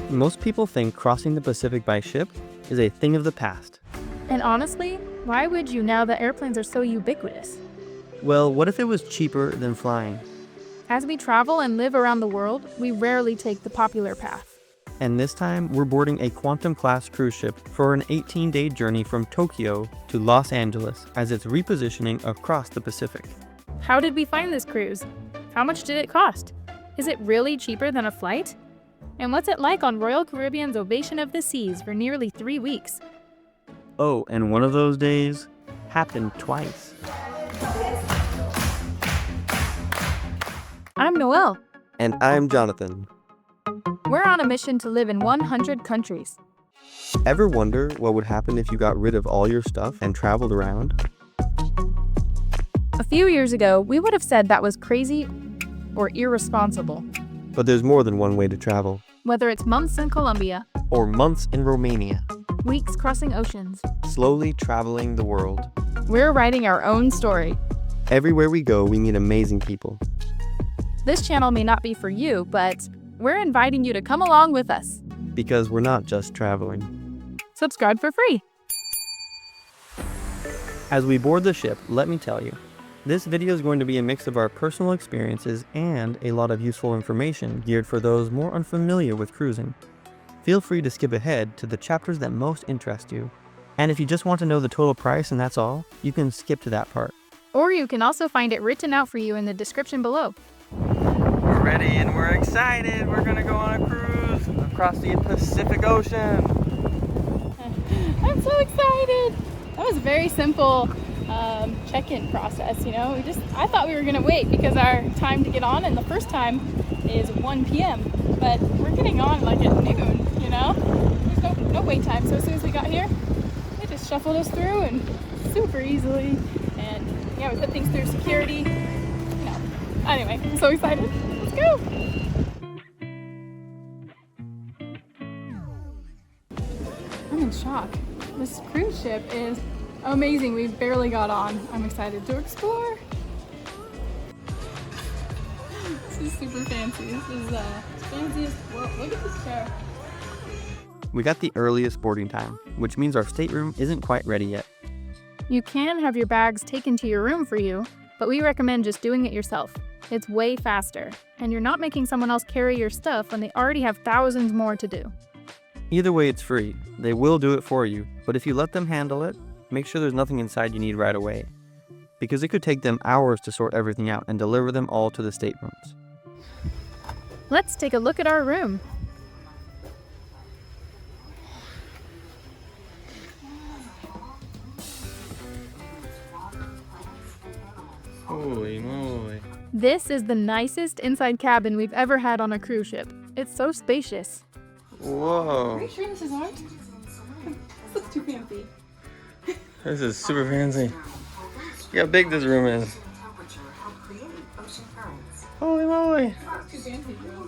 Most people think crossing the Pacific by ship is a thing of the past. And honestly, why would you now that airplanes are so ubiquitous? Well, what if it was cheaper than flying? As we travel and live around the world, we rarely take the popular path. And this time, we're boarding a Quantum-class cruise ship for an 18-day journey from Tokyo to Los Angeles as it's repositioning across the Pacific. How did we find this cruise? How much did it cost? Is it really cheaper than a flight? And what's it like on Royal Caribbean's Ovation of the Seas for nearly 3 weeks? Oh, and one of those days happened twice. I'm Noelle. And I'm Jonathan. We're on a mission to live in 100 countries. Ever wonder what would happen if you got rid of all your stuff and traveled around? A few years ago, we would have said that was crazy or irresponsible. But there's more than one way to travel. Whether it's months in Colombia, Or months in Romania. weeks crossing oceans, Slowly traveling the world. we're writing our own story. Everywhere we go, we meet amazing people. This channel may not be for you, but we're inviting you to come along with us. Because we're not just traveling. Subscribe for free. As we board the ship, let me tell you, this video is going to be a mix of our personal experiences and a lot of useful information geared for those more unfamiliar with cruising. Feel free to skip ahead to the chapters that most interest you. And if you just want to know the total price and that's all, you can skip to that part. Or you can also find it written out for you in the description below. We're ready and we're excited. We're gonna go on a cruise across the Pacific Ocean. I'm so excited. That was a very simple check-in process, you know. I thought we were gonna wait because our time to get on, and the first time is 1 p.m. But we're getting on like at noon, you know. There's no wait time. So as soon as we got here, they just shuffled us through and super easily. And yeah, we put things through security. You know. Anyway, I'm so excited. Let's go. I'm in shock. This cruise ship is amazing. We barely got on. I'm excited to explore. This is super fancy. This is fancy as well. Look at this chair. We got the earliest boarding time, which means our stateroom isn't quite ready yet. You can have your bags taken to your room for you, but we recommend just doing it yourself. It's way faster, and you're not making someone else carry your stuff when they already have thousands more to do. Either way, it's free. They will do it for you, but if you let them handle it, make sure there's nothing inside you need right away. Because it could take them hours to sort everything out and deliver them all to the staterooms. Let's take a look at our room. Holy moly. This is the nicest inside cabin we've ever had on a cruise ship. It's so spacious. Are Whoa. you sure this is ours? This looks too fancy. This is super fancy. Look how big this room is. Holy moly. Too fancy, bro.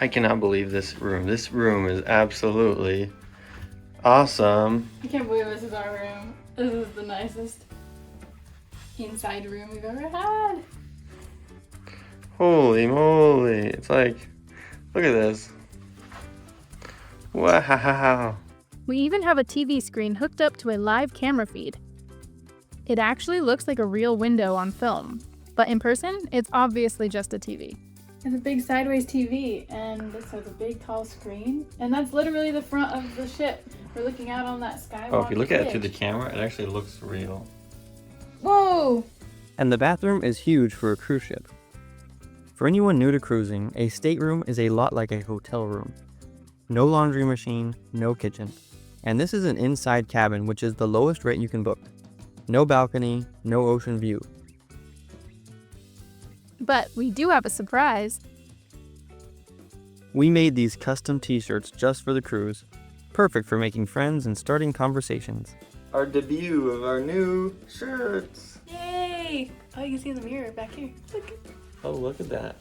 I cannot believe this room. This room is absolutely awesome. I can't believe this is our room. This is the nicest inside room we've ever had. Holy moly. It's like, look at this. Wow. We even have a TV screen hooked up to a live camera feed. It actually looks like a real window on film, but in person, it's obviously just a TV. It's a big sideways TV, and this has a big tall screen, and that's literally the front of the ship. We're looking out on that skywalk. Oh, if you look at it through the bridge. camera, it actually looks real. Whoa! And the bathroom is huge for a cruise ship. For anyone new to cruising, a stateroom is a lot like a hotel room. No laundry machine, no kitchen. And this is an inside cabin, which is the lowest rate you can book. No balcony, no ocean view. But we do have a surprise. We made these custom t-shirts just for the cruise, perfect for making friends and starting conversations. Our debut of our new shirts. Yay! Oh, you can see in the mirror back here. Look. Oh, look at that.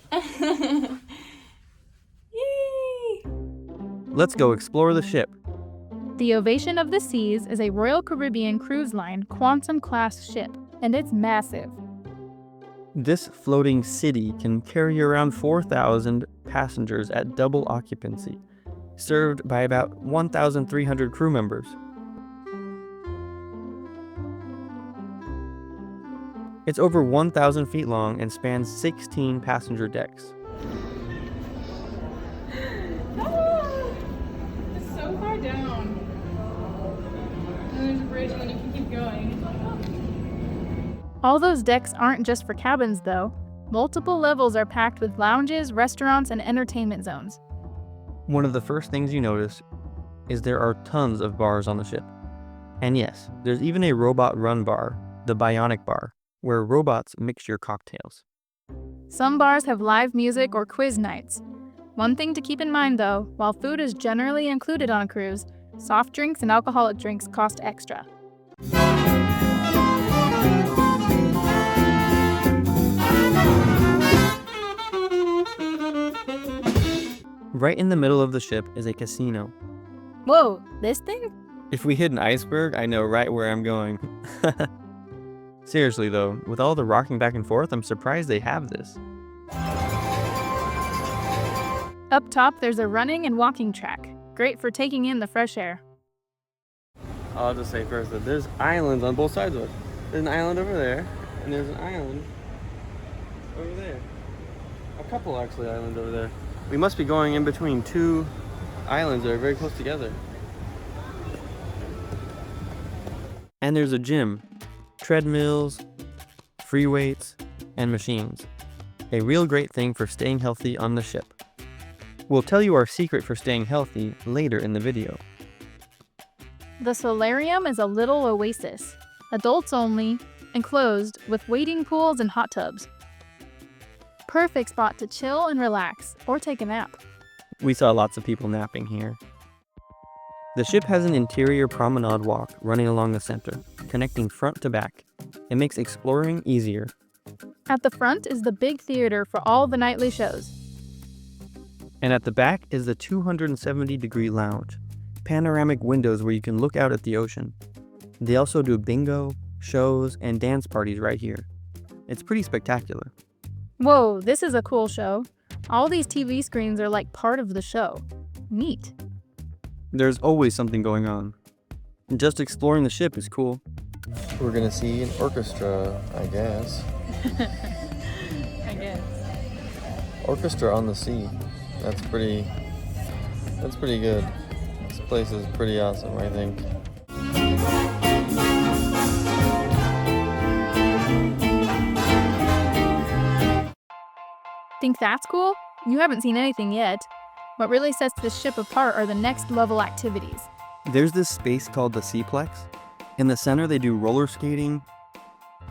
Yay! Let's go explore the ship. The Ovation of the Seas is a Royal Caribbean Cruise Line Quantum-class ship, and it's massive. This floating city can carry around 4,000 passengers at double occupancy. served by about 1,300 crew members. It's over 1,000 feet long and spans 16 passenger decks. It's so far down. And there's a bridge and then you can keep going. All those decks aren't just for cabins, though. Multiple levels are packed with lounges, restaurants, and entertainment zones. One of the first things you notice is there are tons of bars on the ship. And yes, there's even a robot-run bar, the Bionic Bar, where robots mix your cocktails. Some bars have live music or quiz nights. One thing to keep in mind, though, while food is generally included on a cruise, soft drinks and alcoholic drinks cost extra. Right in the middle of the ship is a casino. Whoa, this thing? If we hit an iceberg, I know right where I'm going. Seriously though, with all the rocking back and forth, I'm surprised they have this. Up top, there's a running and walking track. Great for taking in the fresh air. I'll just say first that there's islands on both sides of it. There's an island over there, and there's an island over there. A couple actually islands over there. We must be going in between two islands that are very close together. And there's a gym, treadmills, free weights, and machines. A real great thing for staying healthy on the ship. We'll tell you our secret for staying healthy later in the video. The Solarium is a little oasis, adults only, enclosed with wading pools and hot tubs. Perfect spot to chill and relax, or take a nap. We saw lots of people napping here. The ship has an interior promenade walk running along the center, connecting front to back. It makes exploring easier. At the front is the big theater for all the nightly shows. And at the back is the 270-degree lounge, panoramic windows where you can look out at the ocean. They also do bingo, shows, and dance parties right here. It's pretty spectacular. Whoa, this is a cool show. All these TV screens are like part of the show. Neat. There's always something going on. Just exploring the ship is cool. We're gonna see an orchestra, I guess. I guess. Orchestra on the sea. That's pretty good. This place is pretty awesome, I think. Think that's cool? You haven't seen anything yet. What really sets this ship apart are the next level activities. There's this space called the Seaplex. In the center they do roller skating,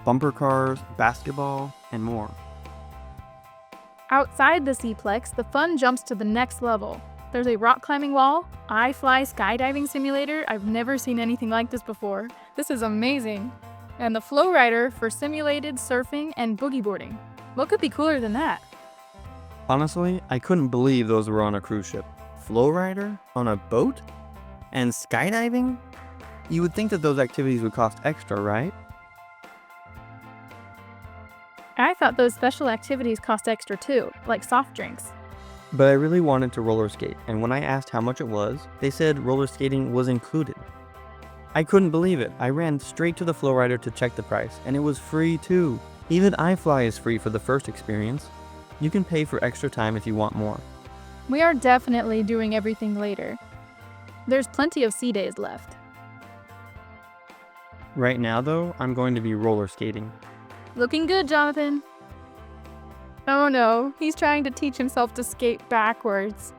bumper cars, basketball, and more. Outside the Seaplex, the fun jumps to the next level. There's a rock climbing wall, iFly skydiving simulator. I've never seen anything like this before. This is amazing. And the FlowRider for simulated surfing and boogie boarding. What could be cooler than that? Honestly, I couldn't believe those were on a cruise ship. FlowRider? On a boat? And skydiving? You would think that those activities would cost extra, right? I thought those special activities cost extra too, like soft drinks. But I really wanted to roller skate, and when I asked how much it was, they said roller skating was included. I couldn't believe it. I ran straight to the FlowRider to check the price, and it was free too. Even iFly is free for the first experience. You can pay for extra time if you want more. We are definitely doing everything later. There's plenty of sea days left. Right now though, I'm going to be roller skating. Looking good, Jonathan. Oh no, he's trying to teach himself to skate backwards.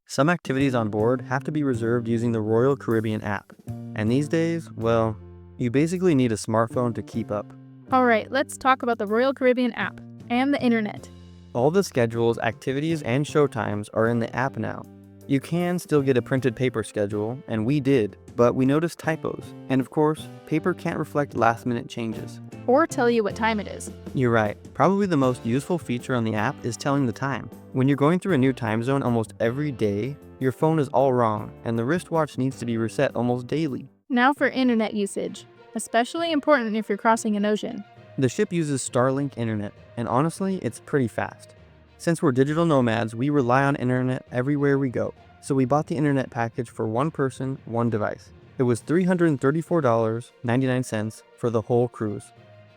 Some activities on board have to be reserved using the Royal Caribbean app. And these days, well, you basically need a smartphone to keep up. Alright, let's talk about the Royal Caribbean app and the internet. All the schedules, activities, and showtimes are in the app now. You can still get a printed paper schedule, and we did, but we noticed typos. And of course, paper can't reflect last-minute changes. Or tell you what time it is. You're right. Probably the most useful feature on the app is telling the time. When you're going through a new time zone almost every day, your phone is all wrong, and the wristwatch needs to be reset almost daily. Now for internet usage, especially important if you're crossing an ocean. The ship uses Starlink internet, and honestly, it's pretty fast. Since we're digital nomads, we rely on internet everywhere we go, so we bought the internet package for one person, one device. It was $334.99 for the whole cruise,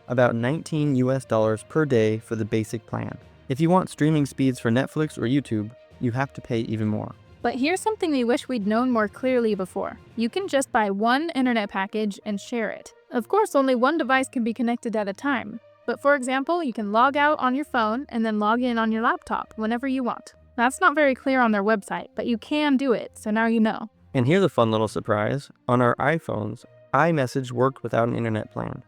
about $19 per day for the basic plan. If you want streaming speeds for Netflix or YouTube, you have to pay even more. But here's something we wish we'd known more clearly before. You can just buy one internet package and share it. Of course, only one device can be connected at a time. But for example, you can log out on your phone and then log in on your laptop whenever you want. That's not very clear on their website, but you can do it, so now you know. And here's a fun little surprise. On our iPhones, iMessage worked without an internet plan.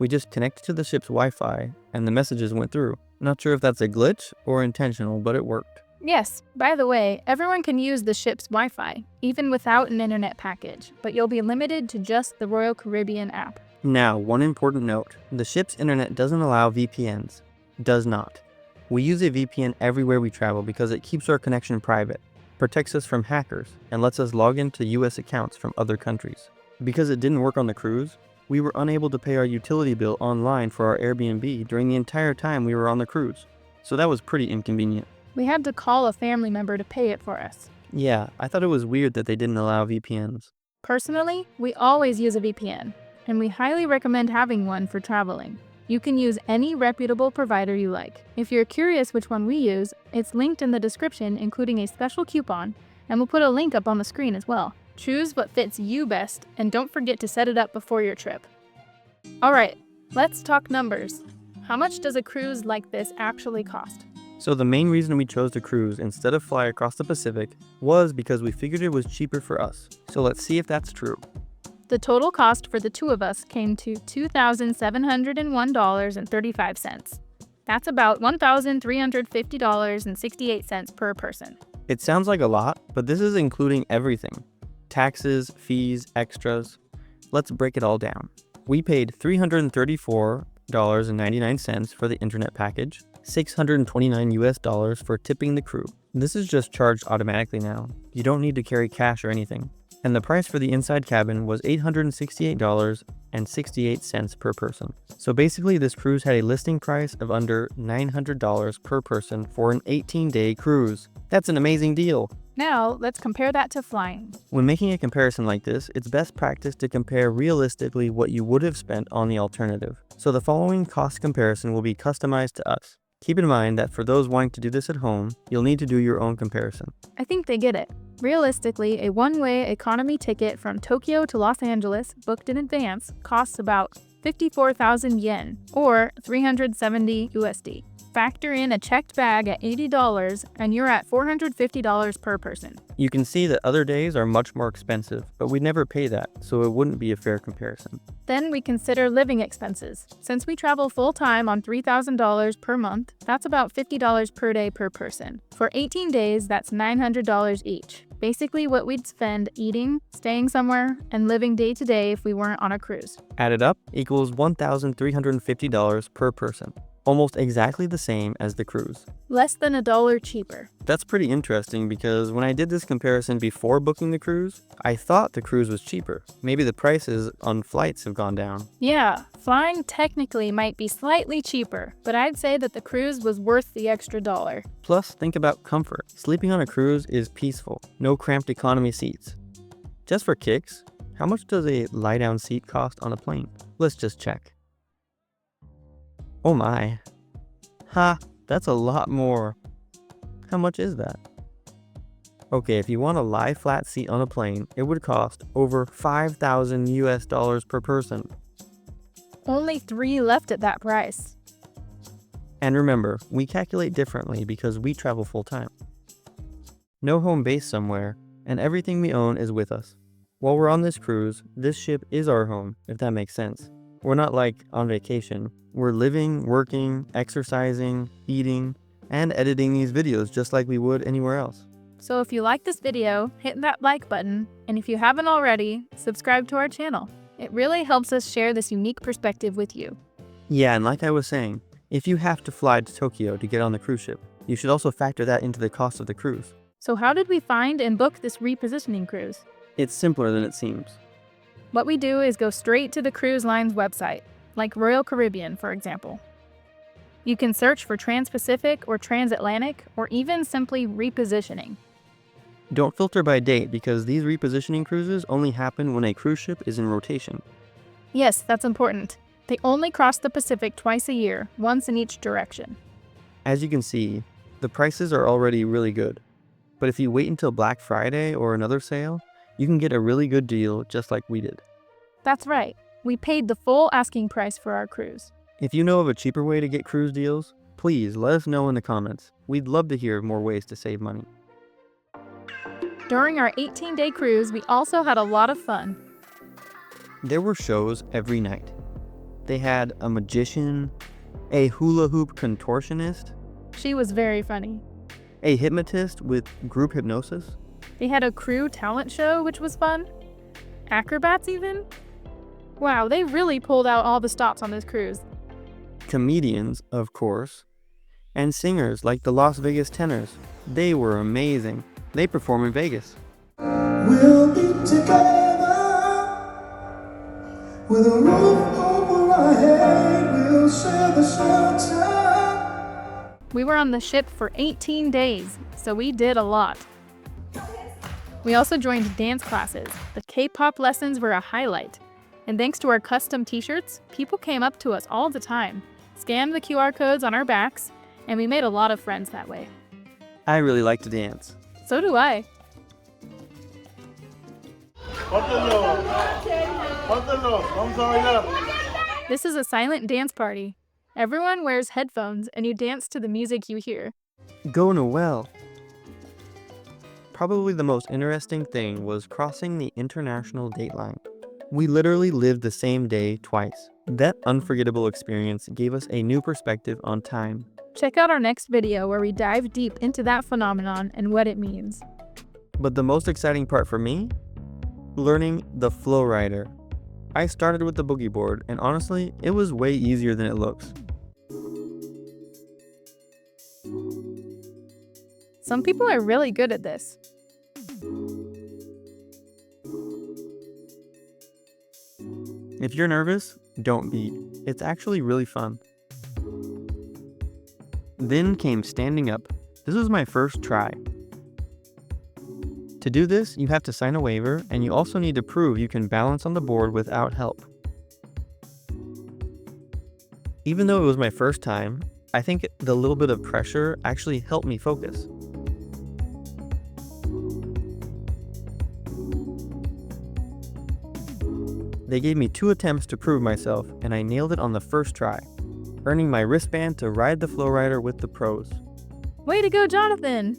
We just connected to the ship's Wi-Fi, and the messages went through. Not sure if that's a glitch or intentional, but it worked. Yes, by the way, everyone can use the ship's Wi-Fi, even without an internet package, but you'll be limited to just the Royal Caribbean app. Now, one important note. The ship's internet doesn't allow VPNs. Does not. We use a VPN everywhere we travel because it keeps our connection private, protects us from hackers, and lets us log into US accounts from other countries. Because it didn't work on the cruise, we were unable to pay our utility bill online for our Airbnb during the entire time we were on the cruise. So that was pretty inconvenient. We had to call a family member to pay it for us. Yeah, I thought it was weird that they didn't allow VPNs. Personally, we always use a VPN, and we highly recommend having one for traveling. You can use any reputable provider you like. If you're curious which one we use, it's linked in the description, including a special coupon, and we'll put a link up on the screen as well. Choose what fits you best, and don't forget to set it up before your trip. Alright, let's talk numbers. How much does a cruise like this actually cost? So the main reason we chose to cruise instead of fly across the Pacific was because we figured it was cheaper for us. So let's see if that's true. The total cost for the two of us came to $2,701.35. That's about $1,350.68 per person. It sounds like a lot, but this is including everything. Taxes, fees, extras. Let's break it all down. We paid $334.99 for the internet package, $629 for tipping the crew. This is just charged automatically now. You don't need to carry cash or anything. And the price for the inside cabin was $868.68 per person. So basically this cruise had a listing price of under $900 per person for an 18-day cruise. That's an amazing deal. Now, let's compare that to flying. When making a comparison like this, it's best practice to compare realistically what you would have spent on the alternative. So the following cost comparison will be customized to us. Keep in mind that for those wanting to do this at home, you'll need to do your own comparison. I think they get it. Realistically, a one-way economy ticket from Tokyo to Los Angeles, booked in advance, costs about 54,000 yen, or 370 USD. Factor in a checked bag at $80 and you're at $450 per person. You can see that other days are much more expensive, but we never pay that, so it wouldn't be a fair comparison. Then we consider living expenses. Since we travel full-time on $3,000 per month, that's about $50 per day per person. For 18 days, that's $900 each. Basically what we'd spend eating, staying somewhere, and living day to day if we weren't on a cruise. Added up equals $1,350 per person. Almost exactly the same as the cruise. Less than $1 cheaper. That's pretty interesting because when I did this comparison before booking the cruise, I thought the cruise was cheaper. Maybe the prices on flights have gone down. Yeah, flying technically might be slightly cheaper, but I'd say that the cruise was worth the extra $1. Plus, think about comfort. Sleeping on a cruise is peaceful. No cramped economy seats. Just for kicks, how much does a lie-down seat cost on a plane? Let's just check. Oh my. Ha, that's a lot more. How much is that? Okay, if you want a lie flat seat on a plane, it would cost over 5,000 US dollars per person. Only 3 left at that price. And remember, we calculate differently because we travel full time. No home base somewhere, and everything we own is with us. While we're on this cruise, this ship is our home, if that makes sense. We're not like on vacation. We're living, working, exercising, eating, and editing these videos just like we would anywhere else. So if you like this video, hit that like button, and if you haven't already, subscribe to our channel. It really helps us share this unique perspective with you. Yeah, and like I was saying, if you have to fly to Tokyo to get on the cruise ship, you should also factor that into the cost of the cruise. So how did we find and book this repositioning cruise? It's simpler than it seems. What we do is go straight to the cruise line's website. like Royal Caribbean, for example. You can search for Trans-Pacific or Transatlantic, or even simply repositioning. Don't filter by date because these repositioning cruises only happen when a cruise ship is in rotation. Yes, that's important. They only cross the Pacific twice a year, once in each direction. As you can see, the prices are already really good. But if you wait until Black Friday or another sale, you can get a really good deal just like we did. That's right. We paid the full asking price for our cruise. If you know of a cheaper way to get cruise deals, please let us know in the comments. We'd love to hear more ways to save money. During our 18-day cruise, we also had a lot of fun. There were shows every night. They had a magician, a hula hoop contortionist, She was very funny. a hypnotist with group hypnosis, They had a crew talent show, which was fun. Acrobats even. Wow, they really pulled out all the stops on this cruise. comedians, of course, and singers like the Las Vegas Tenors. They were amazing. They perform in Vegas. We'll be together with a roof over our head. We'll share the shelter. We were on the ship for 18 days, so we did a lot. We also joined dance classes. The K-pop lessons were a highlight. And thanks to our custom t-shirts, people came up to us all the time, scanned the QR codes on our backs, and we made a lot of friends that way. I really like to dance. So do I. This is a silent dance party. Everyone wears headphones and you dance to the music you hear. Go Noelle! Probably the most interesting thing was crossing the international date line. We literally lived the same day twice. That unforgettable experience gave us a new perspective on time. Check out our next video where we dive deep into that phenomenon and what it means. But the most exciting part for me? Learning the FlowRider. I started with the boogie board, and honestly, it was way easier than it looks. Some people are really good at this. If you're nervous, don't be. It's actually really fun. Then came standing up. This was my first try. To do this, you have to sign a waiver, and you also need to prove you can balance on the board without help. Even though it was my first time, I think the little bit of pressure actually helped me focus. They gave me 2 attempts to prove myself, and I nailed it on the first try, earning my wristband to ride the FlowRider with the pros. Way to go, Jonathan!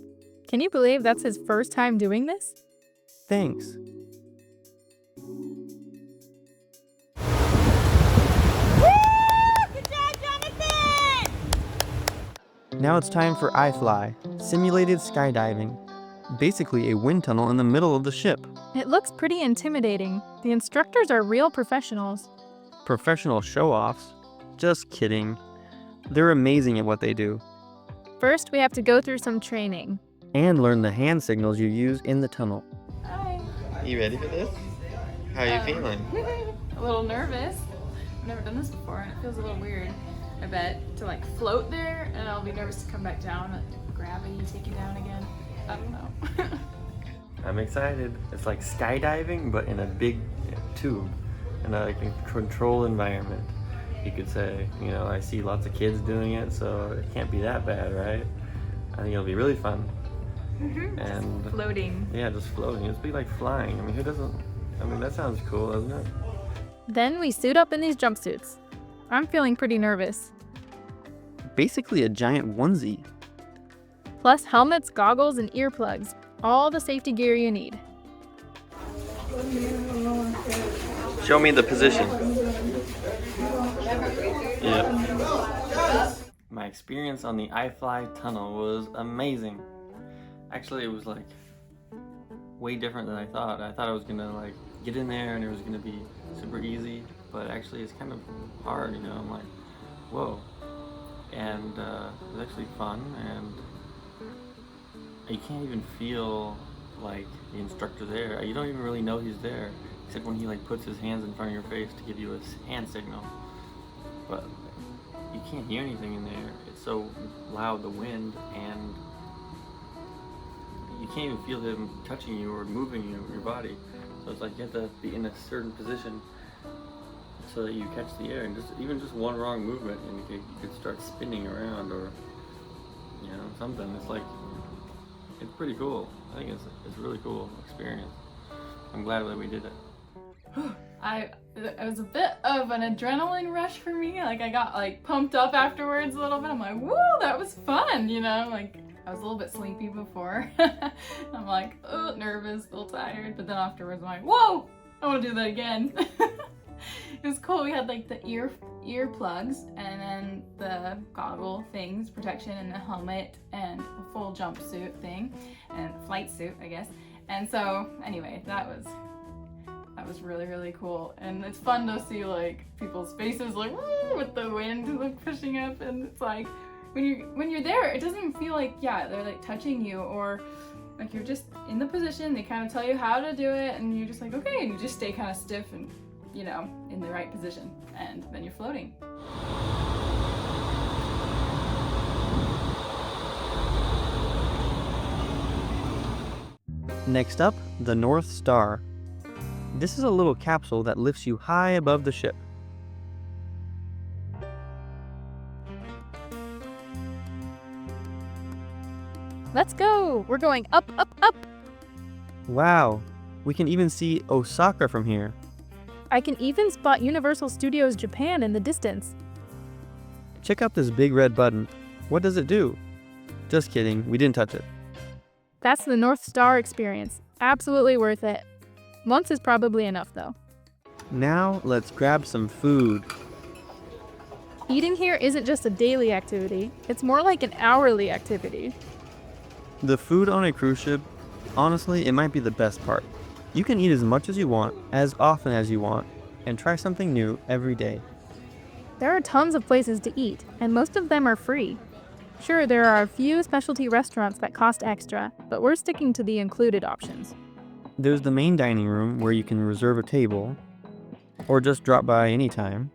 Can you believe that's his first time doing this? Thanks. Good job, Jonathan! Now it's time for iFly, simulated skydiving. Basically a wind tunnel in the middle of the ship. It looks pretty intimidating. The instructors are real professionals. Professional show-offs? Just kidding. They're amazing at what they do. First, we have to go through some training. And learn the hand signals you use in the tunnel. Hi. You ready for this? How are you feeling? A little nervous. I've never done this before and it feels a little weird. I bet to like float there and I'll be nervous to come back down, like gravity take you down again. I don't know. I'm excited. It's like skydiving, but in a big tube, in a controlled environment. You could say, you know, I see lots of kids doing it, so it can't be that bad, right? I think it'll be really fun. And Floating. yeah, just floating. It'll be like flying. I mean, who doesn't? I mean, that sounds cool, doesn't it? Then we suit up in these jumpsuits. I'm feeling pretty nervous. Basically a giant onesie. Plus helmets, goggles, and earplugs. All the safety gear you need. Show me the position. Yeah. My experience on the iFly tunnel was amazing. Actually, it was like way different than I thought. I thought I was gonna like get in there and it was gonna be super easy, but actually it's kind of hard, you know. I'm like, whoa. And it was actually fun, and you can't even feel like the instructor there. You don't even really know he's there, except when he like puts his hands in front of your face to give you a hand signal. but you can't hear anything in there. It's so loud, the wind, and you can't even feel him touching you or moving your body. So it's like you have to be in a certain position so that you catch the air, and even just one wrong movement and you could start spinning around, or something. It's pretty cool. I think it's a really cool experience. I'm glad that we did it. It was a bit of an adrenaline rush for me. Like, I got pumped up afterwards a little bit. I'm like, woo, that was fun, like I was a little bit sleepy before. I'm like, oh, nervous, a little tired, but then afterwards I'm like, whoa, I want to do that again. It was cool. We had the ear plugs, and then the goggle things, protection, and a helmet, and a full jumpsuit thing, and flight suit, I guess. And so anyway, that was really, really cool. And it's fun to see people's faces woo, with the wind pushing up, and it's like when you're there, it doesn't feel like they're touching you, or you're just in the position. They kind of tell you how to do it, and you're just like, okay, and you just stay kind of stiff and in the right position, and then you're floating. Next up, the North Star. This is a little capsule that lifts you high above the ship. Let's go! We're going up, up, up! Wow, we can even see Osaka from here. I can even spot Universal Studios Japan in the distance. Check out this big red button. What does it do? Just kidding, we didn't touch it. That's the North Star experience. Absolutely worth it. Once is probably enough though. Now let's grab some food. Eating here isn't just a daily activity, it's more like an hourly activity. The food on a cruise ship, honestly, it might be the best part. You can eat as much as you want, as often as you want, and try something new every day. There are tons of places to eat, and most of them are free. Sure, there are a few specialty restaurants that cost extra, but we're sticking to the included options. There's the main dining room where you can reserve a table, or just drop by anytime.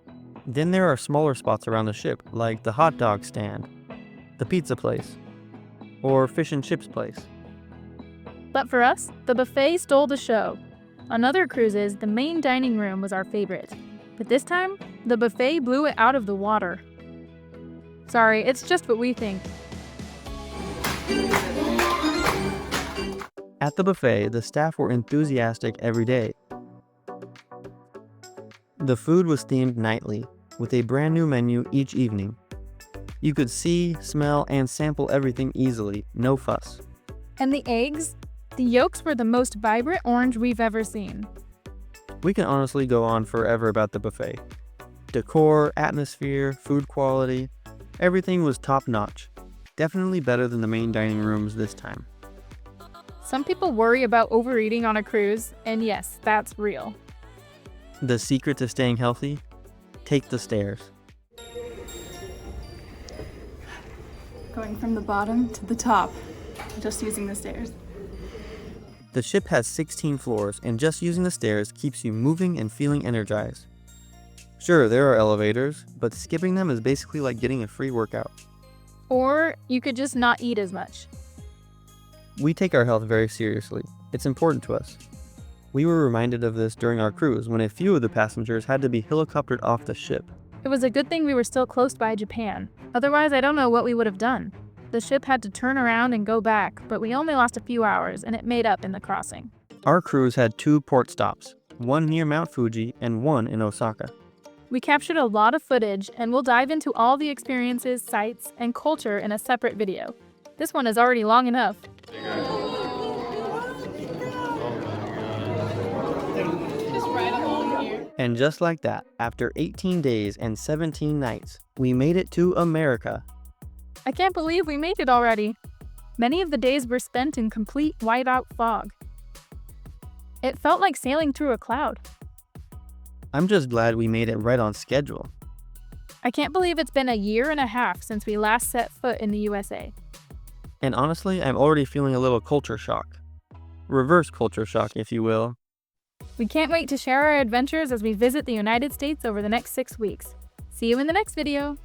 Then there are smaller spots around the ship, like the hot dog stand, the pizza place, or fish and chips place. But for us, the buffet stole the show. On other cruises, the main dining room was our favorite. But this time, the buffet blew it out of the water. Sorry, it's just what we think. At the buffet, the staff were enthusiastic every day. The food was themed nightly, with a brand new menu each evening. You could see, smell, and sample everything easily, no fuss. And the eggs? The yolks were the most vibrant orange we've ever seen. We can honestly go on forever about the buffet. Decor, atmosphere, food quality, everything was top-notch. Definitely better than the main dining rooms this time. Some people worry about overeating on a cruise, and yes, that's real. The secret to staying healthy? Take the stairs. Going from the bottom to the top, just using the stairs. The ship has 16 floors, and just using the stairs keeps you moving and feeling energized. Sure, there are elevators, but skipping them is basically like getting a free workout. Or you could just not eat as much. We take our health very seriously. It's important to us. We were reminded of this during our cruise when a few of the passengers had to be helicoptered off the ship. It was a good thing we were still close by Japan. Otherwise, I don't know what we would have done. The ship had to turn around and go back, but we only lost a few hours, and it made up in the crossing. Our cruise had 2 port stops, one near Mount Fuji and one in Osaka. We captured a lot of footage, and we'll dive into all the experiences, sights, and culture in a separate video. This one is already long enough. Just right along here. And just like that, after 18 days and 17 nights, we made it to America. I can't believe we made it already. Many of the days were spent in complete whiteout fog. It felt like sailing through a cloud. I'm just glad we made it right on schedule. I can't believe it's been a year and a half since we last set foot in the USA. And honestly, I'm already feeling a little culture shock. Reverse culture shock, if you will. We can't wait to share our adventures as we visit the United States over the next 6 weeks. See you in the next video.